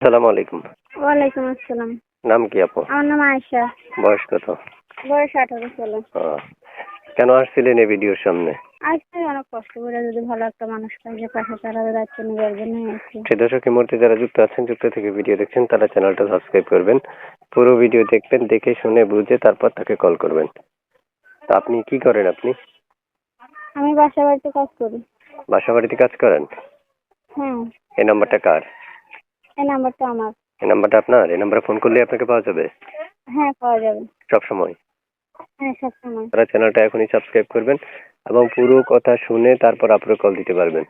আসসালামু আলাইকুম। ওয়ালাইকুম আসসালাম। নাম কি আপু? আমার নাম আয়েশা। বয়স কত? বয়স 18 সালে। কেন আসছিলেন এই ভিডিওর সামনে? আজকে অনেক কষ্ট করে যদি ভালো একটা মানুষ পাই যে পাশে দাঁড়াবে দায়িত্ব নেবার জন্যই আছি। দর্শক এই মুহূর্তে যারা যুক্ত আছেন, যুক্ত থেকে ভিডিও দেখছেন, তারা চ্যানেলটা সাবস্ক্রাইব করবেন। পুরো ভিডিও দেখবেন, দেখে শুনে বুঝে তারপর তাকে কল করবেন। তা আপনি কি করেন আপনি? আমি বাসা বাড়িতে কাজ করি। বাসা বাড়িতে কাজ করেন? হ্যাঁ। এই নাম্বারটা কার? এই নাম্বারটা আমার। এই নাম্বারটা আপনার? এই নাম্বারে ফোন করলে আপনাকে পাওয়া যাবে হ্যাঁ, পাওয়া যাবে। সব সময়? হ্যাঁ, সবসময়। তারা চ্যানেলটা এখনই সাবস্ক্রাইব করবেন এবং পুরো কথা শুনে তারপর আপনি কল দিতে পারবেন।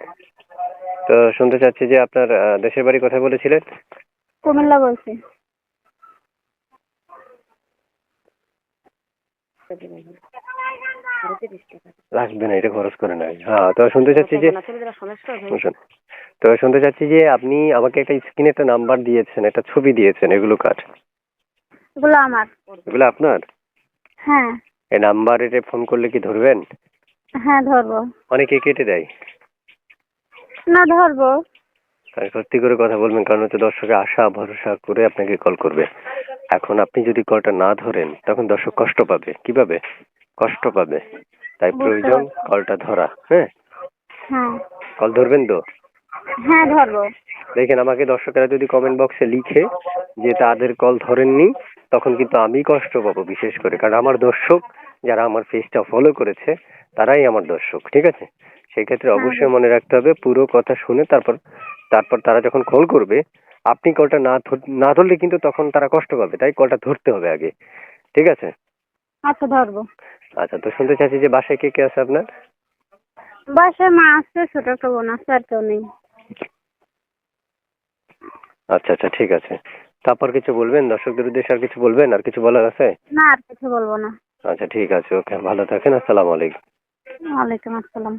তো শুনতে চাচ্ছি যে আপনার দেশের বাড়ি কোথায় বলেছিলেন? কুমিল্লা বলছি। লাগবে না, এটা খরচ করে নাই। হ্যাঁ, তো শুনতে চাচ্ছি যে তো শুনতে চাচ্ছি যে আপনি আমাকে একটা স্ক্রিনে একটা নাম্বার দিয়েছেন, একটা ছবি দিয়েছেন, এগুলো কার? এগুলো আমার। এগুলো আপনার? হ্যাঁ। এই নাম্বারে ফোন করলে কি ধরবেন? হ্যাঁ, ধরবো। অনেকে কেটে দেয়। না, ধরবো। সত্যি করে কথা বলবেন, কারণ হচ্ছে দর্শকের আশা ভরসা করে আপনাকে কল করবে। এখন আপনি যদি কলটা না ধরেন তখন দর্শক কষ্ট পাবে। কিভাবে কষ্ট পাবে? তাই প্রয়োজন কলটা ধরা। হ্যাঁ, হ্যাঁ। কল ধরবেন তো? হ্যাঁ, ধরবো। দেখেন, আমাকে দর্শকেরা যদি কমেন্ট বক্সে লিখে যে তাদের কল ধরেননি, তখন কিন্তু আমি কষ্ট পাবো বিশেষ করে, কারণ আমার দর্শক যারা আমার পেজটা ফলো করেছে তারাই আমার দর্শক। ঠিক আছে, সেই ক্ষেত্রে অবশ্যই মনে রাখতে হবে পুরো কথা শুনে তারপর তারপর তারা যখন কল করবে, আপনি কলটা না ধরলে কিন্তু তখন তারা কষ্ট পাবে। তাই কলটা ধরতে হবে আগে। ঠিক আছে? আচ্ছা, ধরবো। আচ্ছা, তো শুনতে চাচ্ছি যে বাসায় কে কে আছে আপনার? বাসায় মা আছে, ছোট একটা বোন আছে, আর কেউ নেই। আচ্ছা আচ্ছা, ঠিক আছে। তারপর কিছু বলবেন দর্শকদের উদ্দেশ্যে? আর কিছু বলবেন? আর কিছু বলার আছে? না, আর কিছু বলবো না। আচ্ছা, ঠিক আছে, ওকে, ভালো থাকেন। আসসালামু আলাইকুম। ওয়ালাইকুম আসসালাম।